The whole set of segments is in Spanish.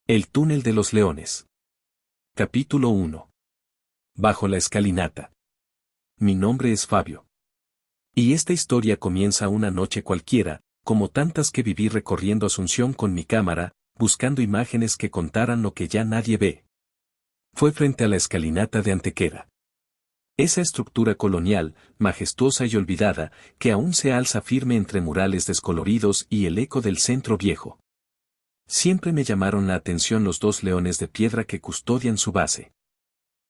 El túnel de los leones. Capítulo 1. Bajo la escalinata. Mi nombre es Fabio. Y esta historia comienza una noche cualquiera, como tantas que viví recorriendo Asunción con mi cámara, buscando imágenes que contaran lo que ya nadie ve. Fue frente a la escalinata de Antequera. Esa estructura colonial, majestuosa y olvidada, que aún se alza firme entre murales descoloridos y el eco del centro viejo. Siempre me llamaron la atención los dos leones de piedra que custodian su base.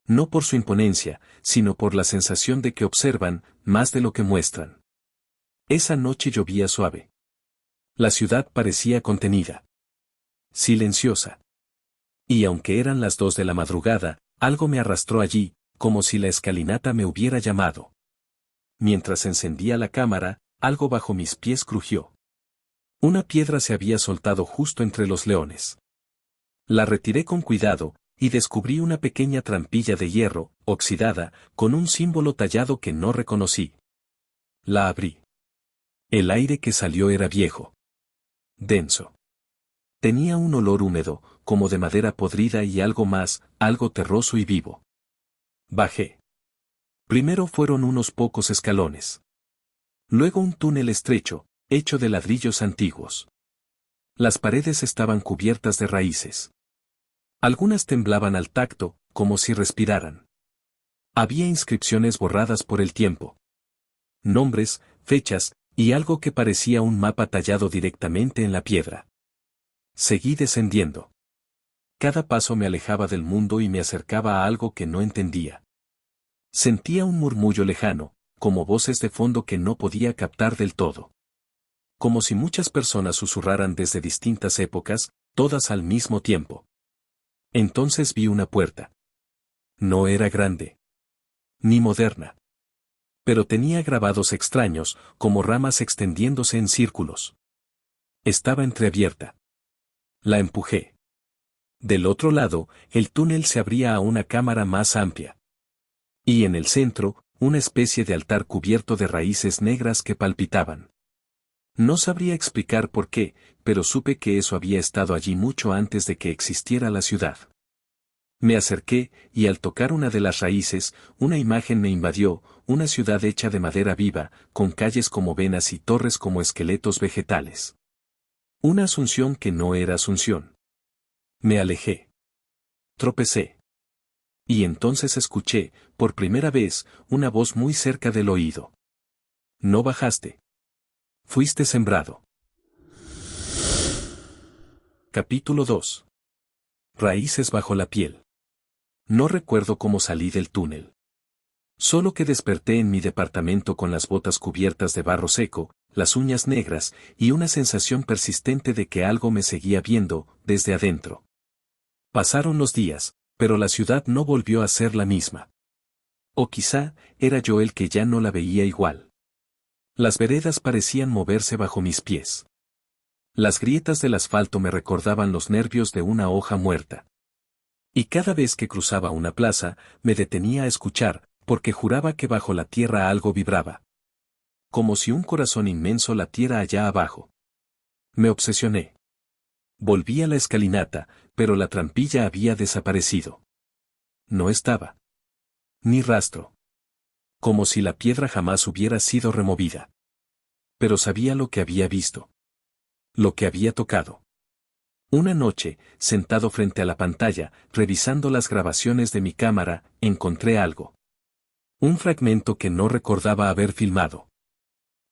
No por su imponencia, sino por la sensación de que observan, más de lo que muestran. Esa noche llovía suave. La ciudad parecía contenida. Silenciosa. Y aunque eran las 2 de la madrugada, algo me arrastró allí, como si la escalinata me hubiera llamado. Mientras encendía la cámara, algo bajo mis pies crujió. Una piedra se había soltado justo entre los leones. La retiré con cuidado, y descubrí una pequeña trampilla de hierro, oxidada, con un símbolo tallado que no reconocí. La abrí. El aire que salió era viejo. Denso. Tenía un olor húmedo, como de madera podrida y algo más, algo terroso y vivo. Bajé. Primero fueron unos pocos escalones. Luego un túnel estrecho, hecho de ladrillos antiguos. Las paredes estaban cubiertas de raíces. Algunas temblaban al tacto, como si respiraran. Había inscripciones borradas por el tiempo. Nombres, fechas, y algo que parecía un mapa tallado directamente en la piedra. Seguí descendiendo. Cada paso me alejaba del mundo y me acercaba a algo que no entendía. Sentía un murmullo lejano, como voces de fondo que no podía captar del todo. Como si muchas personas susurraran desde distintas épocas, todas al mismo tiempo. Entonces vi una puerta. No era grande. Ni moderna. Pero tenía grabados extraños, como ramas extendiéndose en círculos. Estaba entreabierta. La empujé. Del otro lado, el túnel se abría a una cámara más amplia. Y en el centro, una especie de altar cubierto de raíces negras que palpitaban. No sabría explicar por qué, pero supe que eso había estado allí mucho antes de que existiera la ciudad. Me acerqué, y al tocar una de las raíces, una imagen me invadió, una ciudad hecha de madera viva, con calles como venas y torres como esqueletos vegetales. Una Asunción que no era Asunción. Me alejé. Tropecé. Y entonces escuché, por primera vez, una voz muy cerca del oído. No bajaste. Fuiste sembrado. Capítulo 2. Raíces bajo la piel. No recuerdo cómo salí del túnel. Solo que desperté en mi departamento con las botas cubiertas de barro seco, las uñas negras, y una sensación persistente de que algo me seguía viendo, desde adentro. Pasaron los días, pero la ciudad no volvió a ser la misma. O quizá, era yo el que ya no la veía igual. Las veredas parecían moverse bajo mis pies. Las grietas del asfalto me recordaban los nervios de una hoja muerta. Y cada vez que cruzaba una plaza, me detenía a escuchar, porque juraba que bajo la tierra algo vibraba. Como si un corazón inmenso latiera allá abajo. Me obsesioné. Volví a la escalinata, pero la trampilla había desaparecido. No estaba. Ni rastro. Como si la piedra jamás hubiera sido removida. Pero sabía lo que había visto. Lo que había tocado. Una noche, sentado frente a la pantalla, revisando las grabaciones de mi cámara, encontré algo. Un fragmento que no recordaba haber filmado.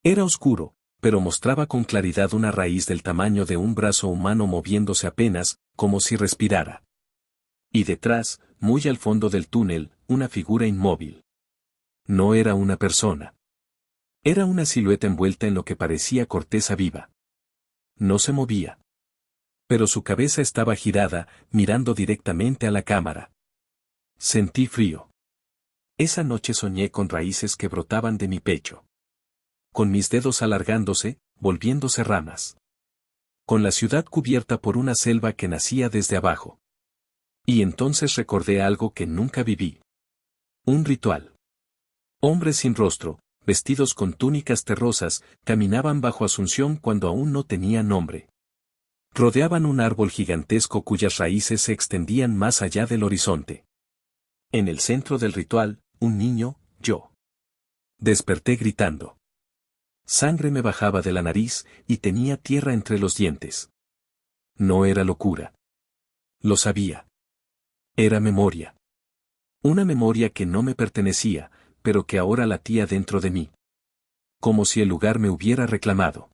Era oscuro, pero mostraba con claridad una raíz del tamaño de un brazo humano moviéndose apenas, como si respirara. Y detrás, muy al fondo del túnel, una figura inmóvil. No era una persona. Era una silueta envuelta en lo que parecía corteza viva. No se movía. Pero su cabeza estaba girada, mirando directamente a la cámara. Sentí frío. Esa noche soñé con raíces que brotaban de mi pecho. Con mis dedos alargándose, volviéndose ramas. Con la ciudad cubierta por una selva que nacía desde abajo. Y entonces recordé algo que nunca viví. Un ritual. Hombres sin rostro, vestidos con túnicas terrosas, caminaban bajo Asunción cuando aún no tenía nombre. Rodeaban un árbol gigantesco cuyas raíces se extendían más allá del horizonte. En el centro del ritual, un niño, yo. Desperté gritando. Sangre me bajaba de la nariz y tenía tierra entre los dientes. No era locura. Lo sabía. Era memoria. Una memoria que no me pertenecía, pero que ahora latía dentro de mí. Como si el lugar me hubiera reclamado.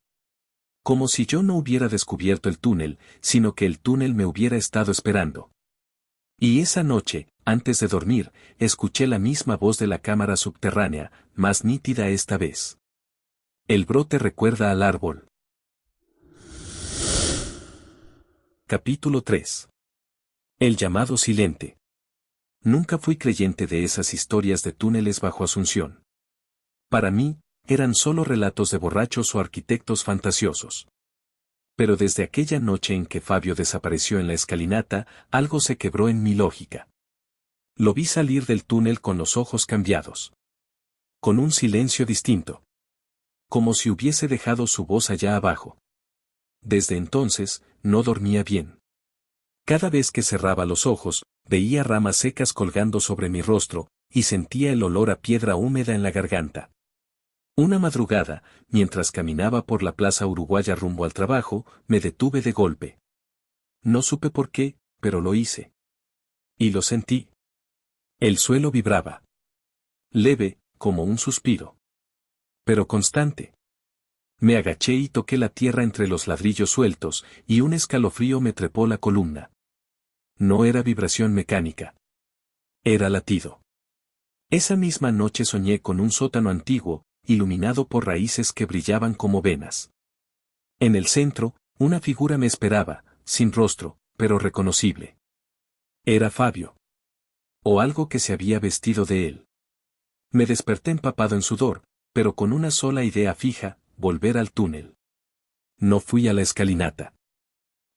Como si yo no hubiera descubierto el túnel, sino que el túnel me hubiera estado esperando. Y esa noche, antes de dormir, escuché la misma voz de la cámara subterránea, más nítida esta vez. El brote recuerda al árbol. Capítulo 3. El llamado silente. Nunca fui creyente de esas historias de túneles bajo Asunción. Para mí, eran solo relatos de borrachos o arquitectos fantasiosos. Pero desde aquella noche en que Fabio desapareció en la escalinata, algo se quebró en mi lógica. Lo vi salir del túnel con los ojos cambiados. Con un silencio distinto. Como si hubiese dejado su voz allá abajo. Desde entonces, no dormía bien. Cada vez que cerraba los ojos, veía ramas secas colgando sobre mi rostro, y sentía el olor a piedra húmeda en la garganta. Una madrugada, mientras caminaba por la plaza uruguaya rumbo al trabajo, me detuve de golpe. No supe por qué, pero lo hice. Y lo sentí. El suelo vibraba. Leve, como un suspiro. Pero constante. Me agaché y toqué la tierra entre los ladrillos sueltos, y un escalofrío me trepó la columna. No era vibración mecánica. Era latido. Esa misma noche soñé con un sótano antiguo, iluminado por raíces que brillaban como venas. En el centro, una figura me esperaba, sin rostro, pero reconocible. Era Fabio. O algo que se había vestido de él. Me desperté empapado en sudor, pero con una sola idea fija, volver al túnel. No fui a la escalinata.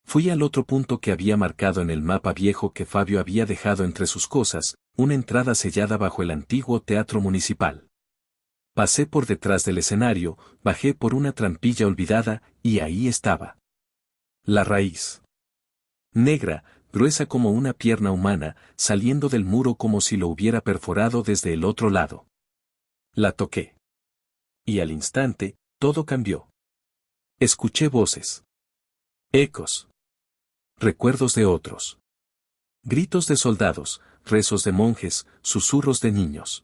Fui al otro punto que había marcado en el mapa viejo que Fabio había dejado entre sus cosas, una entrada sellada bajo el antiguo teatro municipal. Pasé por detrás del escenario, bajé por una trampilla olvidada, y ahí estaba. La raíz. Negra, gruesa como una pierna humana, saliendo del muro como si lo hubiera perforado desde el otro lado. La toqué. Y al instante, todo cambió. Escuché voces. Ecos. Recuerdos de otros. Gritos de soldados, rezos de monjes, susurros de niños.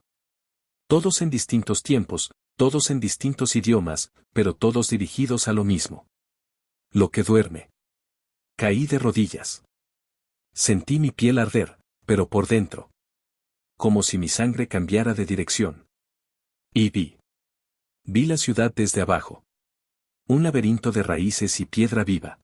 Todos en distintos tiempos, todos en distintos idiomas, pero todos dirigidos a lo mismo. Lo que duerme. Caí de rodillas. Sentí mi piel arder, pero por dentro. Como si mi sangre cambiara de dirección. Y vi. Vi la ciudad desde abajo. Un laberinto de raíces y piedra viva.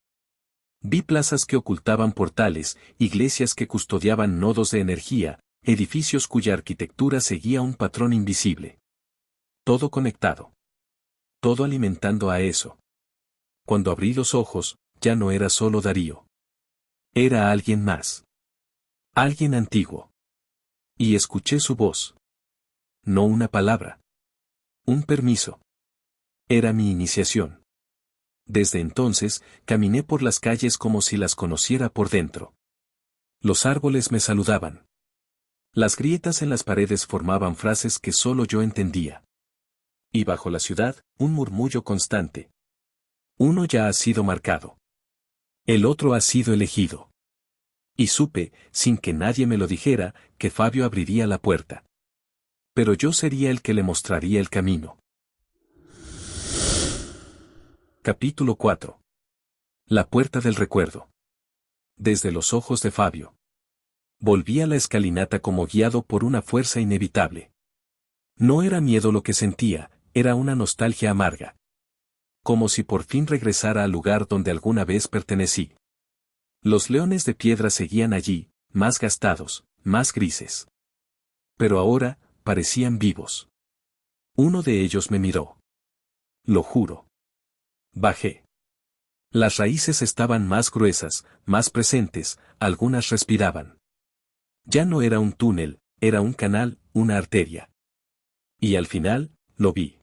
Vi plazas que ocultaban portales, iglesias que custodiaban nodos de energía, edificios cuya arquitectura seguía un patrón invisible. Todo conectado. Todo alimentando a eso. Cuando abrí los ojos, ya no era solo Darío. Era alguien más. Alguien antiguo. Y escuché su voz. No una palabra. Un permiso. Era mi iniciación. Desde entonces, caminé por las calles como si las conociera por dentro. Los árboles me saludaban. Las grietas en las paredes formaban frases que solo yo entendía. Y bajo la ciudad, un murmullo constante. Uno ya ha sido marcado. El otro ha sido elegido. Y supe, sin que nadie me lo dijera, que Fabio abriría la puerta. Pero yo sería el que le mostraría el camino. Capítulo 4. La puerta del recuerdo. Desde los ojos de Fabio. Volví a la escalinata como guiado por una fuerza inevitable. No era miedo lo que sentía, era una nostalgia amarga. Como si por fin regresara al lugar donde alguna vez pertenecí. Los leones de piedra seguían allí, más gastados, más grises. Pero ahora, parecían vivos. Uno de ellos me miró. Lo juro. Bajé. Las raíces estaban más gruesas, más presentes, algunas respiraban. Ya no era un túnel, era un canal, una arteria. Y al final, lo vi.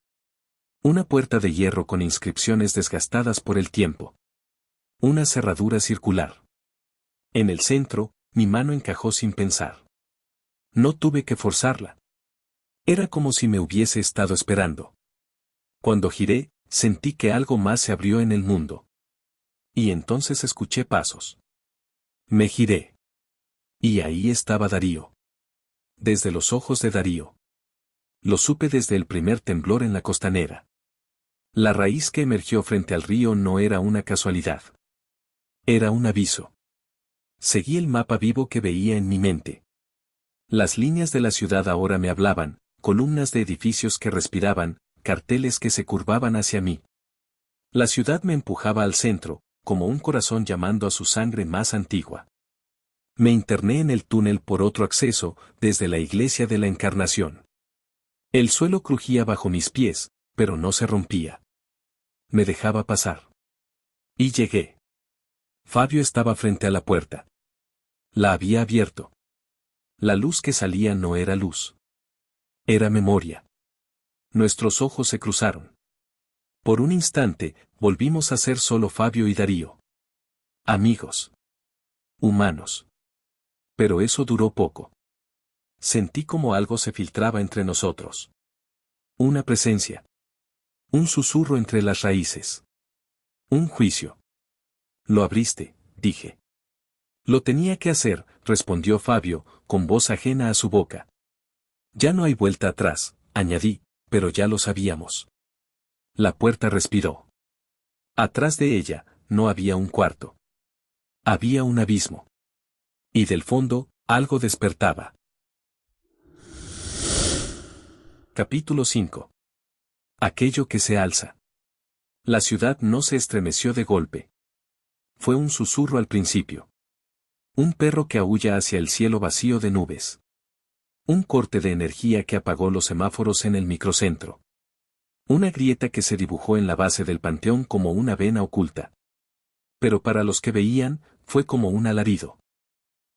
Una puerta de hierro con inscripciones desgastadas por el tiempo. Una cerradura circular. En el centro, mi mano encajó sin pensar. No tuve que forzarla. Era como si me hubiese estado esperando. Cuando giré, sentí que algo más se abrió en el mundo. Y entonces escuché pasos. Me giré. Y ahí estaba Darío. Desde los ojos de Darío. Lo supe desde el primer temblor en la costanera. La raíz que emergió frente al río no era una casualidad. Era un aviso. Seguí el mapa vivo que veía en mi mente. Las líneas de la ciudad ahora me hablaban, columnas de edificios que respiraban, carteles que se curvaban hacia mí. La ciudad me empujaba al centro, como un corazón llamando a su sangre más antigua. Me interné en el túnel por otro acceso, desde la iglesia de la Encarnación. El suelo crujía bajo mis pies, pero no se rompía. Me dejaba pasar. Y llegué. Fabio estaba frente a la puerta. La había abierto. La luz que salía no era luz. Era memoria. Nuestros ojos se cruzaron. Por un instante, volvimos a ser solo Fabio y Darío. Amigos. Humanos. Pero eso duró poco. Sentí como algo se filtraba entre nosotros. Una presencia. Un susurro entre las raíces. Un juicio. Lo abriste, dije. Lo tenía que hacer, respondió Fabio, con voz ajena a su boca. Ya no hay vuelta atrás, añadí, pero ya lo sabíamos. La puerta respiró. Atrás de ella, no había un cuarto. Había un abismo. Y del fondo, algo despertaba. Capítulo 5. Aquello que se alza. La ciudad no se estremeció de golpe. Fue un susurro al principio. Un perro que aúlla hacia el cielo vacío de nubes. Un corte de energía que apagó los semáforos en el microcentro. Una grieta que se dibujó en la base del panteón como una vena oculta. Pero para los que veían, fue como un alarido.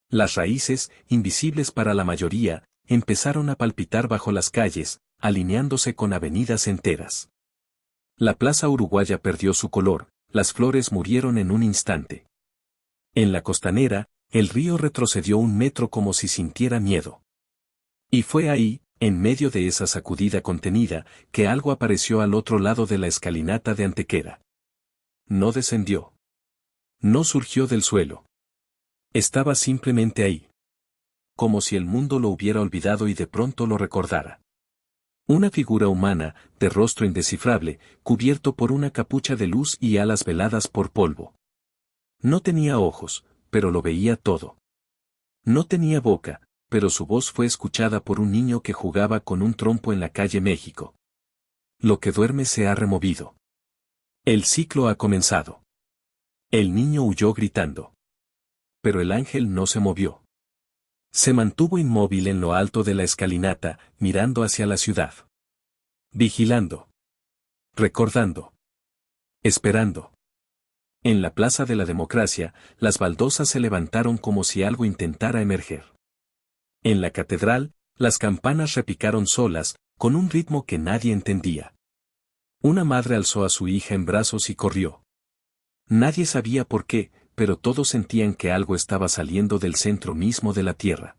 Las raíces, invisibles para la mayoría, empezaron a palpitar bajo las calles, alineándose con avenidas enteras. La plaza uruguaya perdió su color, las flores murieron en un instante. En la costanera, el río retrocedió 1 metro como si sintiera miedo. Y fue ahí, en medio de esa sacudida contenida, que algo apareció al otro lado de la escalinata de Antequera. No descendió. No surgió del suelo. Estaba simplemente ahí. Como si el mundo lo hubiera olvidado y de pronto lo recordara. Una figura humana, de rostro indescifrable, cubierto por una capucha de luz y alas veladas por polvo. No tenía ojos, pero lo veía todo. No tenía boca, pero su voz fue escuchada por un niño que jugaba con un trompo en la calle México. Lo que duerme se ha removido. El ciclo ha comenzado. El niño huyó gritando. Pero el ángel no se movió. Se mantuvo inmóvil en lo alto de la escalinata, mirando hacia la ciudad. Vigilando. Recordando. Esperando. En la Plaza de la Democracia, las baldosas se levantaron como si algo intentara emerger. En la catedral, las campanas repicaron solas, con un ritmo que nadie entendía. Una madre alzó a su hija en brazos y corrió. Nadie sabía por qué, pero todos sentían que algo estaba saliendo del centro mismo de la tierra.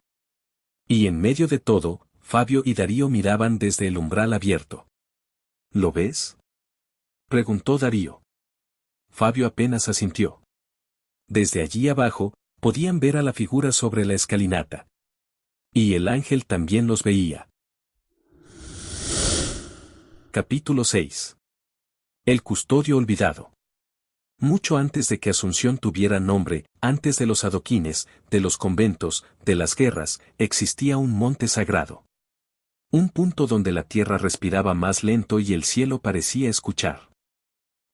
Y en medio de todo, Fabio y Darío miraban desde el umbral abierto. ¿Lo ves?, preguntó Darío. Fabio apenas asintió. Desde allí abajo, podían ver a la figura sobre la escalinata. Y el ángel también los veía. Capítulo 6. El custodio olvidado. Mucho antes de que Asunción tuviera nombre, antes de los adoquines, de los conventos, de las guerras, existía un monte sagrado. Un punto donde la tierra respiraba más lento y el cielo parecía escuchar.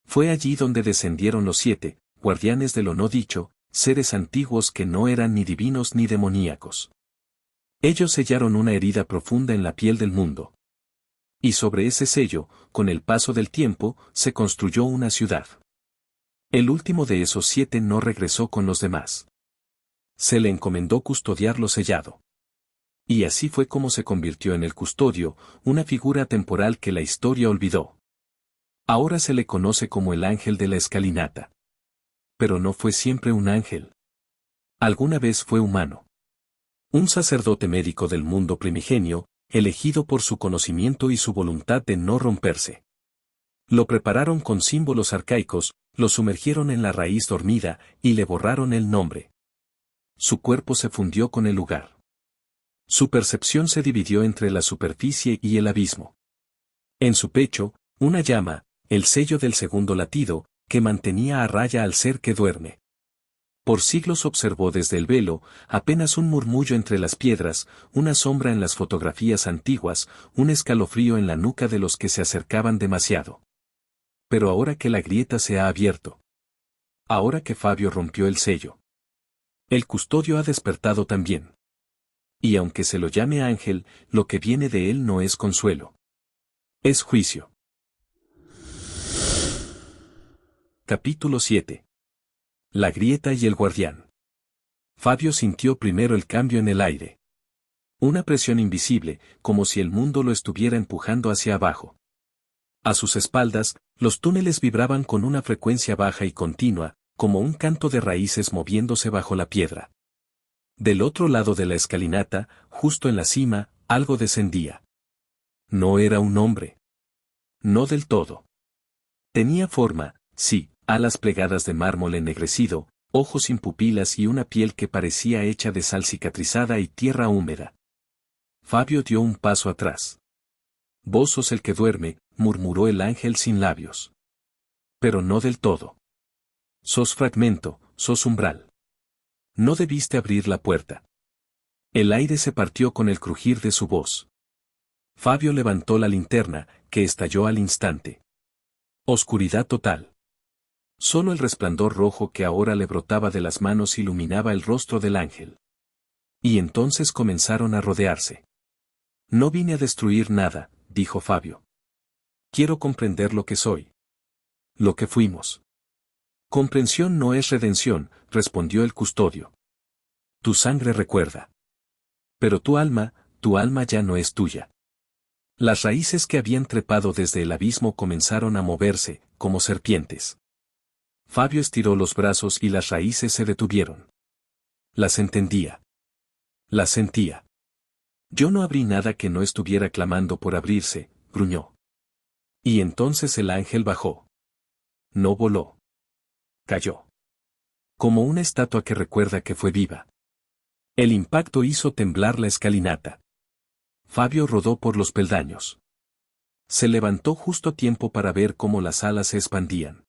Fue allí donde descendieron los 7, guardianes de lo no dicho, seres antiguos que no eran ni divinos ni demoníacos. Ellos sellaron una herida profunda en la piel del mundo. Y sobre ese sello, con el paso del tiempo, se construyó una ciudad. El último de esos 7 no regresó con los demás. Se le encomendó custodiar lo sellado. Y así fue como se convirtió en el custodio, una figura temporal que la historia olvidó. Ahora se le conoce como el ángel de la escalinata. Pero no fue siempre un ángel. Alguna vez fue humano. Un sacerdote médico del mundo primigenio, elegido por su conocimiento y su voluntad de no romperse. Lo prepararon con símbolos arcaicos, lo sumergieron en la raíz dormida, y le borraron el nombre. Su cuerpo se fundió con el lugar. Su percepción se dividió entre la superficie y el abismo. En su pecho, una llama, el sello del segundo latido, que mantenía a raya al ser que duerme. Por siglos observó desde el velo, apenas un murmullo entre las piedras, una sombra en las fotografías antiguas, un escalofrío en la nuca de los que se acercaban demasiado. Pero ahora que la grieta se ha abierto. Ahora que Fabio rompió el sello. El custodio ha despertado también. Y aunque se lo llame ángel, lo que viene de él no es consuelo. Es juicio. Capítulo 7. La grieta y el guardián. Fabio sintió primero el cambio en el aire. Una presión invisible, como si el mundo lo estuviera empujando hacia abajo. A sus espaldas, los túneles vibraban con una frecuencia baja y continua, como un canto de raíces moviéndose bajo la piedra. Del otro lado de la escalinata, justo en la cima, algo descendía. No era un hombre. No del todo. Tenía forma, sí, alas plegadas de mármol ennegrecido, ojos sin pupilas y una piel que parecía hecha de sal cicatrizada y tierra húmeda. Fabio dio un paso atrás. Vos sos el que duerme, murmuró el ángel sin labios. Pero no del todo. Sos fragmento, sos umbral. No debiste abrir la puerta. El aire se partió con el crujir de su voz. Fabio levantó la linterna, que estalló al instante. Oscuridad total. Solo el resplandor rojo que ahora le brotaba de las manos iluminaba el rostro del ángel. Y entonces comenzaron a rodearse. No vine a destruir nada, dijo Fabio. Quiero comprender lo que soy. Lo que fuimos. Comprensión no es redención, respondió el custodio. Tu sangre recuerda. Pero tu alma ya no es tuya. Las raíces que habían trepado desde el abismo comenzaron a moverse, como serpientes. Fabio estiró los brazos y las raíces se detuvieron. Las entendía. Las sentía. Yo no abrí nada que no estuviera clamando por abrirse, gruñó. Y entonces el ángel bajó. No voló. Cayó. Como una estatua que recuerda que fue viva. El impacto hizo temblar la escalinata. Fabio rodó por los peldaños. Se levantó justo a tiempo para ver cómo las alas se expandían.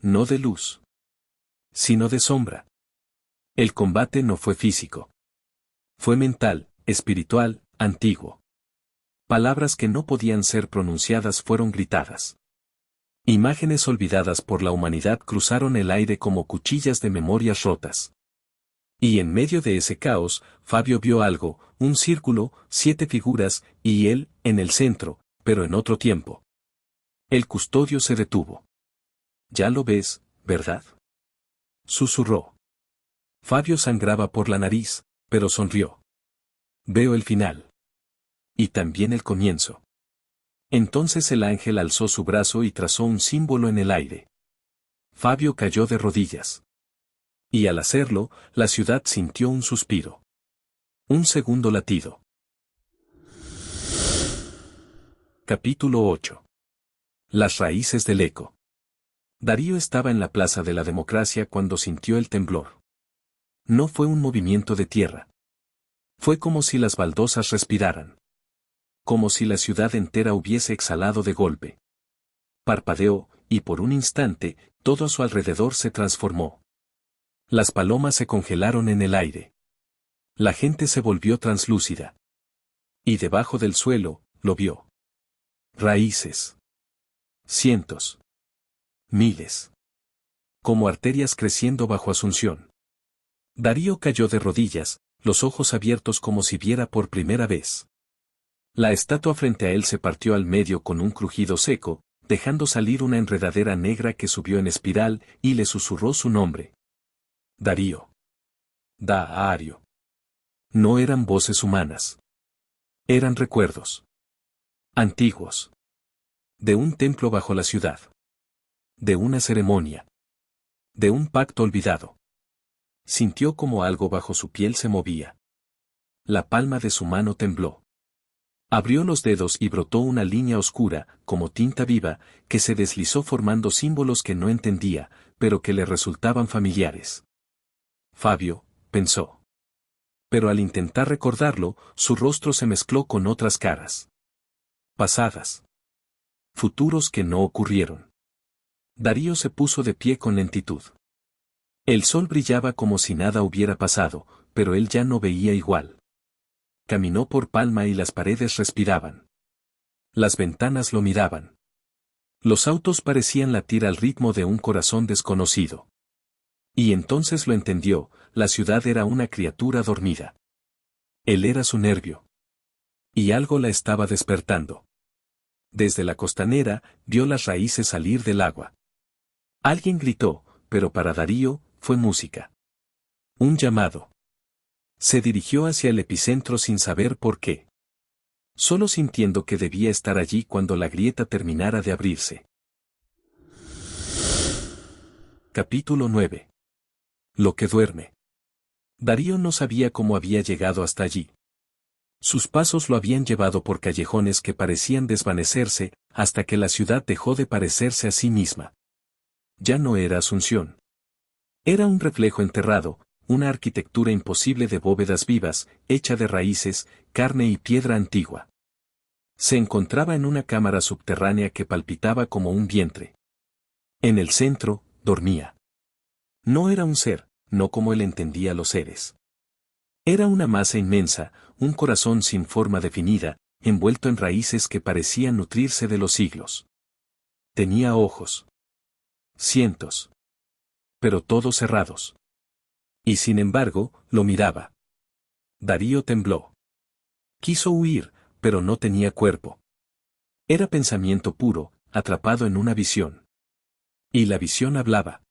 No de luz, sino de sombra. El combate no fue físico. Fue mental, espiritual, antiguo. Palabras que no podían ser pronunciadas fueron gritadas. Imágenes olvidadas por la humanidad cruzaron el aire como cuchillas de memorias rotas. Y en medio de ese caos, Fabio vio algo, un círculo, 7 figuras, y él, en el centro, pero en otro tiempo. El custodio se detuvo. Ya lo ves, ¿verdad? Susurró. Fabio sangraba por la nariz, pero sonrió. Veo el final. Y también el comienzo. Entonces el ángel alzó su brazo y trazó un símbolo en el aire. Fabio cayó de rodillas. Y al hacerlo, la ciudad sintió un suspiro. Un segundo latido. Capítulo 8. Las raíces del eco. Darío estaba en la plaza de la democracia cuando sintió el temblor. No fue un movimiento de tierra. Fue como si las baldosas respiraran. Como si la ciudad entera hubiese exhalado de golpe. Parpadeó, y por un instante, todo a su alrededor se transformó. Las palomas se congelaron en el aire. La gente se volvió translúcida. Y debajo del suelo, lo vio. Raíces. Cientos. Miles. Como arterias creciendo bajo Asunción. Darío cayó de rodillas, los ojos abiertos como si viera por primera vez. La estatua frente a él se partió al medio con un crujido seco, dejando salir una enredadera negra que subió en espiral, y le susurró su nombre. Darío. Daario. No eran voces humanas. Eran recuerdos. Antiguos. De un templo bajo la ciudad. De una ceremonia. De un pacto olvidado. Sintió como algo bajo su piel se movía. La palma de su mano tembló. Abrió los dedos y brotó una línea oscura, como tinta viva, que se deslizó formando símbolos que no entendía, pero que le resultaban familiares. Fabio, pensó. Pero al intentar recordarlo, su rostro se mezcló con otras caras. Pasadas. Futuros que no ocurrieron. Darío se puso de pie con lentitud. El sol brillaba como si nada hubiera pasado, pero él ya no veía igual. Caminó por Palma y las paredes respiraban. Las ventanas lo miraban. Los autos parecían latir al ritmo de un corazón desconocido. Y entonces lo entendió, la ciudad era una criatura dormida. Él era su nervio. Y algo la estaba despertando. Desde la costanera, vio las raíces salir del agua. Alguien gritó, pero para Darío, fue música. Un llamado. Se dirigió hacia el epicentro sin saber por qué. Solo sintiendo que debía estar allí cuando la grieta terminara de abrirse. Capítulo 9. Lo que duerme. Darío no sabía cómo había llegado hasta allí. Sus pasos lo habían llevado por callejones que parecían desvanecerse, hasta que la ciudad dejó de parecerse a sí misma. Ya no era Asunción. Era un reflejo enterrado, una arquitectura imposible de bóvedas vivas, hecha de raíces, carne y piedra antigua. Se encontraba en una cámara subterránea que palpitaba como un vientre. En el centro, dormía. No era un ser, no como él entendía los seres. Era una masa inmensa, un corazón sin forma definida, envuelto en raíces que parecían nutrirse de los siglos. Tenía ojos. Cientos. Pero todos cerrados. Y sin embargo, lo miraba. Darío tembló. Quiso huir, pero no tenía cuerpo. Era pensamiento puro, atrapado en una visión. Y la visión hablaba.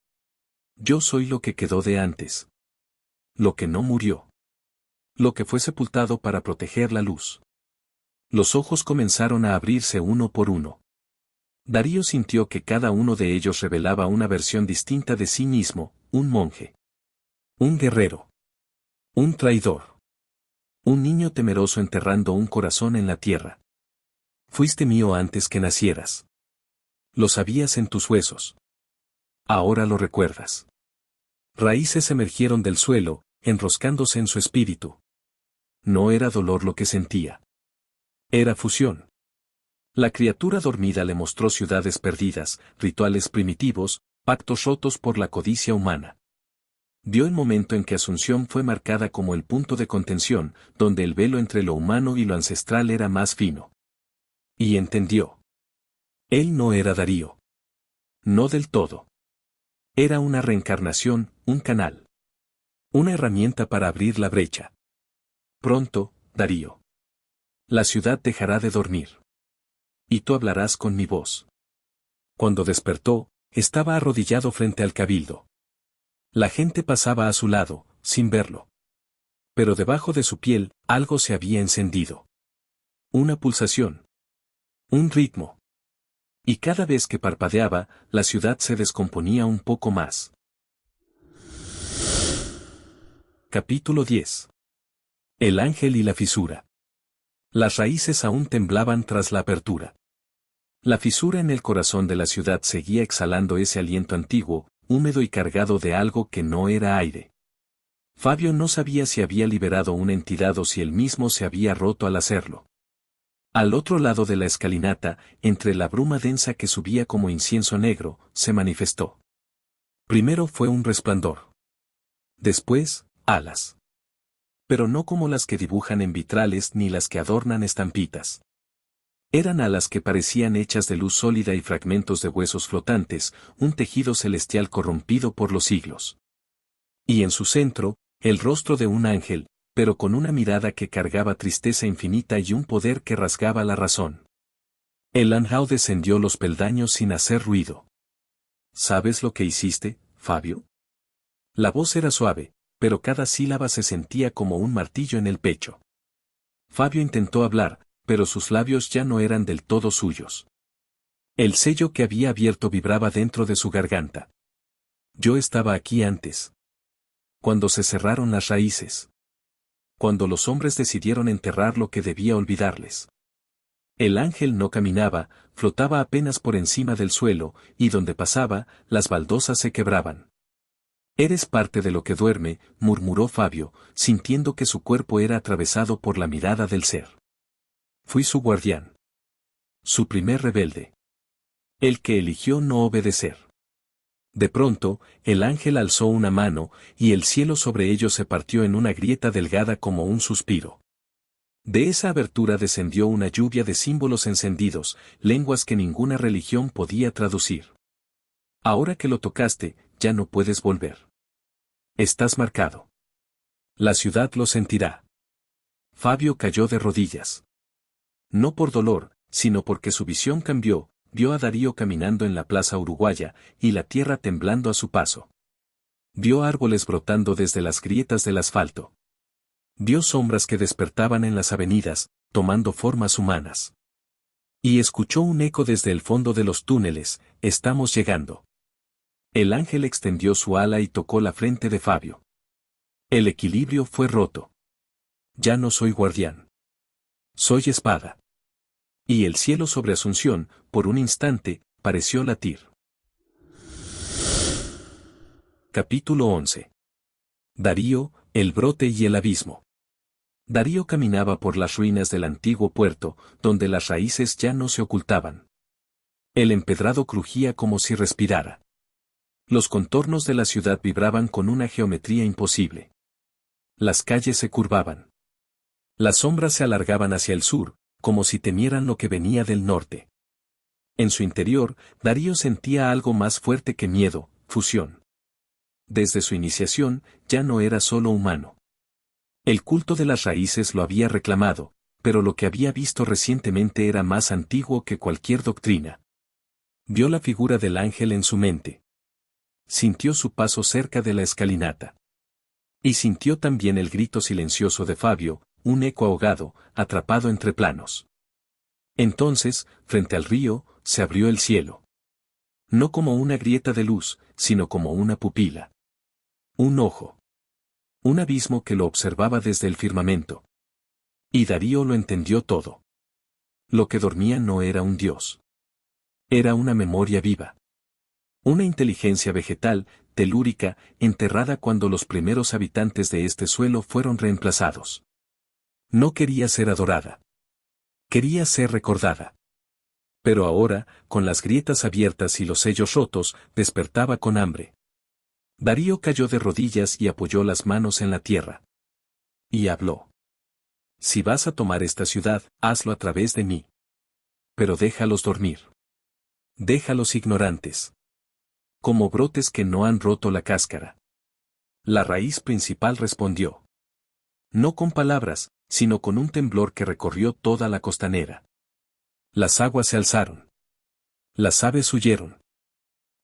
Yo soy lo que quedó de antes. Lo que no murió. Lo que fue sepultado para proteger la luz. Los ojos comenzaron a abrirse uno por uno. Darío sintió que cada uno de ellos revelaba una versión distinta de sí mismo, un monje. Un guerrero. Un traidor. Un niño temeroso enterrando un corazón en la tierra. Fuiste mío antes que nacieras. Lo sabías en tus huesos. Ahora lo recuerdas. Raíces emergieron del suelo, enroscándose en su espíritu. No era dolor lo que sentía. Era fusión. La criatura dormida le mostró ciudades perdidas, rituales primitivos, pactos rotos por la codicia humana. Vio el momento en que Asunción fue marcada como el punto de contención, donde el velo entre lo humano y lo ancestral era más fino. Y entendió. Él no era Darío. No del todo. Era una reencarnación, un canal. Una herramienta para abrir la brecha. Pronto, Darío. La ciudad dejará de dormir. Y tú hablarás con mi voz. Cuando despertó, estaba arrodillado frente al cabildo. La gente pasaba a su lado, sin verlo. Pero debajo de su piel, algo se había encendido. Una pulsación. Un ritmo. Y cada vez que parpadeaba, la ciudad se descomponía un poco más. Capítulo 10. El ángel y la fisura. Las raíces aún temblaban tras la apertura. La fisura en el corazón de la ciudad seguía exhalando ese aliento antiguo, húmedo y cargado de algo que no era aire. Fabio no sabía si había liberado una entidad o si él mismo se había roto al hacerlo. Al otro lado de la escalinata, entre la bruma densa que subía como incienso negro, se manifestó. Primero fue un resplandor. Después, alas. Pero no como las que dibujan en vitrales ni las que adornan estampitas. Eran alas que parecían hechas de luz sólida y fragmentos de huesos flotantes, un tejido celestial corrompido por los siglos. Y en su centro, el rostro de un ángel, pero con una mirada que cargaba tristeza infinita y un poder que rasgaba la razón. El ángel descendió los peldaños sin hacer ruido. ¿Sabes lo que hiciste, Fabio? La voz era suave, pero cada sílaba se sentía como un martillo en el pecho. Fabio intentó hablar, pero sus labios ya no eran del todo suyos. El sello que había abierto vibraba dentro de su garganta. Yo estaba aquí antes. Cuando se cerraron las raíces. Cuando los hombres decidieron enterrar lo que debía olvidarles. El ángel no caminaba, flotaba apenas por encima del suelo, y donde pasaba, las baldosas se quebraban. Eres parte de lo que duerme, murmuró Fabio, sintiendo que su cuerpo era atravesado por la mirada del ser. Fui su guardián. Su primer rebelde. El que eligió no obedecer. De pronto, el ángel alzó una mano, y el cielo sobre ellos se partió en una grieta delgada como un suspiro. De esa abertura descendió una lluvia de símbolos encendidos, lenguas que ninguna religión podía traducir. Ahora que lo tocaste, ya no puedes volver. Estás marcado. La ciudad lo sentirá. Fabio cayó de rodillas. No por dolor, sino porque su visión cambió, vio a Darío caminando en la plaza uruguaya, y la tierra temblando a su paso. Vio árboles brotando desde las grietas del asfalto. Vio sombras que despertaban en las avenidas, tomando formas humanas. Y escuchó un eco desde el fondo de los túneles: estamos llegando. El ángel extendió su ala y tocó la frente de Fabio. El equilibrio fue roto. Ya no soy guardián. Soy espada. Y el cielo sobre Asunción, por un instante, pareció latir. Capítulo 11. Darío, el brote y el abismo. Darío caminaba por las ruinas del antiguo puerto, donde las raíces ya no se ocultaban. El empedrado crujía como si respirara. Los contornos de la ciudad vibraban con una geometría imposible. Las calles se curvaban. Las sombras se alargaban hacia el sur, como si temieran lo que venía del norte. En su interior, Darío sentía algo más fuerte que miedo: fusión. Desde su iniciación, ya no era solo humano. El culto de las raíces lo había reclamado, pero lo que había visto recientemente era más antiguo que cualquier doctrina. Vio la figura del ángel en su mente. Sintió su paso cerca de la escalinata. Y sintió también el grito silencioso de Fabio, un eco ahogado, atrapado entre planos. Entonces, frente al río, se abrió el cielo. No como una grieta de luz, sino como una pupila. Un ojo. Un abismo que lo observaba desde el firmamento. Y Darío lo entendió todo. Lo que dormía no era un dios. Era una memoria viva. Una inteligencia vegetal, telúrica, enterrada cuando los primeros habitantes de este suelo fueron reemplazados. No quería ser adorada. Quería ser recordada. Pero ahora, con las grietas abiertas y los sellos rotos, despertaba con hambre. Darío cayó de rodillas y apoyó las manos en la tierra. Y habló. Si vas a tomar esta ciudad, hazlo a través de mí. Pero déjalos dormir. Déjalos ignorantes. Como brotes que no han roto la cáscara. La raíz principal respondió. No con palabras, sino con un temblor que recorrió toda la costanera. Las aguas se alzaron. Las aves huyeron.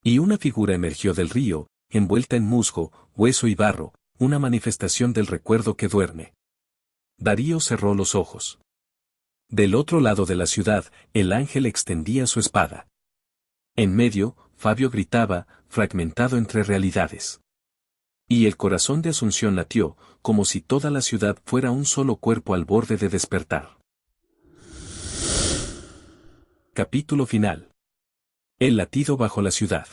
Y una figura emergió del río, envuelta en musgo, hueso y barro, una manifestación del recuerdo que duerme. Darío cerró los ojos. Del otro lado de la ciudad, el ángel extendía su espada. En medio, Fabio gritaba, fragmentado entre realidades. Y el corazón de Asunción latió, como si toda la ciudad fuera un solo cuerpo al borde de despertar. Capítulo final. El latido bajo la ciudad.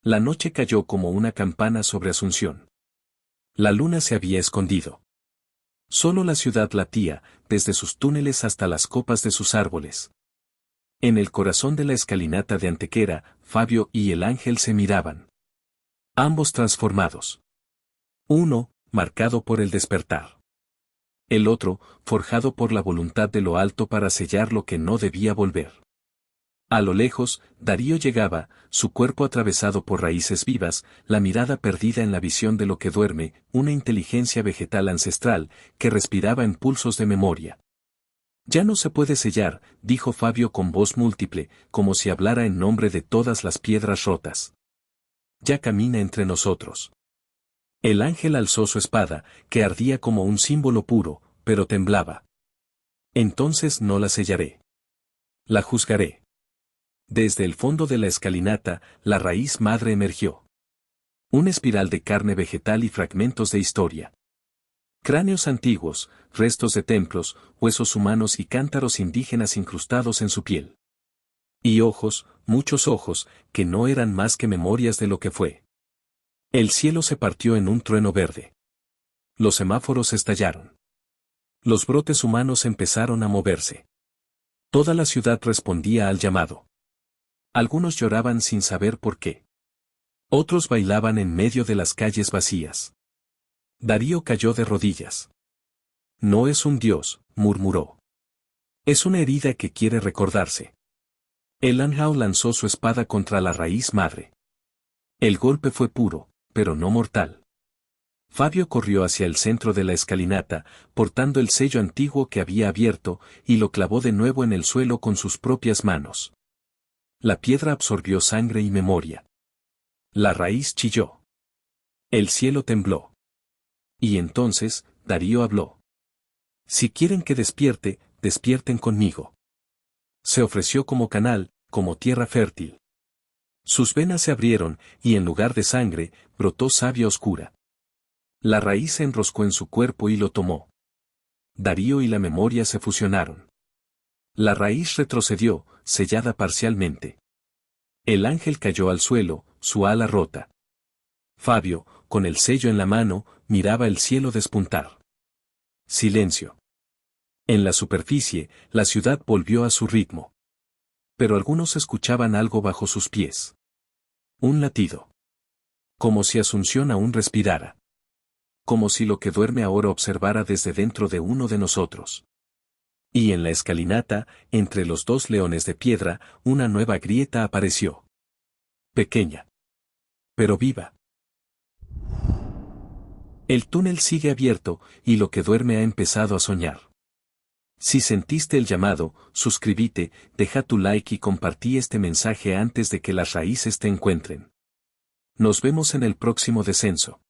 La noche cayó como una campana sobre Asunción. La luna se había escondido. Solo la ciudad latía, desde sus túneles hasta las copas de sus árboles. En el corazón de la escalinata de Antequera, Fabio y el ángel se miraban. Ambos transformados. Uno, marcado por el despertar. El otro, forjado por la voluntad de lo alto para sellar lo que no debía volver. A lo lejos, Darío llegaba, su cuerpo atravesado por raíces vivas, la mirada perdida en la visión de lo que duerme, una inteligencia vegetal ancestral, que respiraba en pulsos de memoria. Ya no se puede sellar, dijo Fabio con voz múltiple, como si hablara en nombre de todas las piedras rotas. Ya camina entre nosotros. El ángel alzó su espada, que ardía como un símbolo puro, pero temblaba. Entonces no la sellaré. La juzgaré. Desde el fondo de la escalinata, la raíz madre emergió. Una espiral de carne vegetal y fragmentos de historia. Cráneos antiguos, restos de templos, huesos humanos y cántaros indígenas incrustados en su piel. Y ojos, muchos ojos, que no eran más que memorias de lo que fue. El cielo se partió en un trueno verde. Los semáforos estallaron. Los brotes humanos empezaron a moverse. Toda la ciudad respondía al llamado. Algunos lloraban sin saber por qué. Otros bailaban en medio de las calles vacías. Darío cayó de rodillas. No es un dios, murmuró. Es una herida que quiere recordarse. El Anhao lanzó su espada contra la raíz madre. El golpe fue puro, pero no mortal. Fabio corrió hacia el centro de la escalinata, portando el sello antiguo que había abierto, y lo clavó de nuevo en el suelo con sus propias manos. La piedra absorbió sangre y memoria. La raíz chilló. El cielo tembló. Y entonces, Darío habló. Si quieren que despierte, despierten conmigo. Se ofreció como canal, como tierra fértil. Sus venas se abrieron, y en lugar de sangre, brotó savia oscura. La raíz se enroscó en su cuerpo y lo tomó. Darío y la memoria se fusionaron. La raíz retrocedió, sellada parcialmente. El ángel cayó al suelo, su ala rota. Fabio, con el sello en la mano, miraba el cielo despuntar. Silencio. En la superficie, la ciudad volvió a su ritmo. Pero algunos escuchaban algo bajo sus pies. Un latido. Como si Asunción aún respirara. Como si lo que duerme ahora observara desde dentro de uno de nosotros. Y en la escalinata, entre los dos leones de piedra, una nueva grieta apareció. Pequeña. Pero viva. El túnel sigue abierto, y lo que duerme ha empezado a soñar. Si sentiste el llamado, suscríbete, deja tu like y compartí este mensaje antes de que las raíces te encuentren. Nos vemos en el próximo descenso.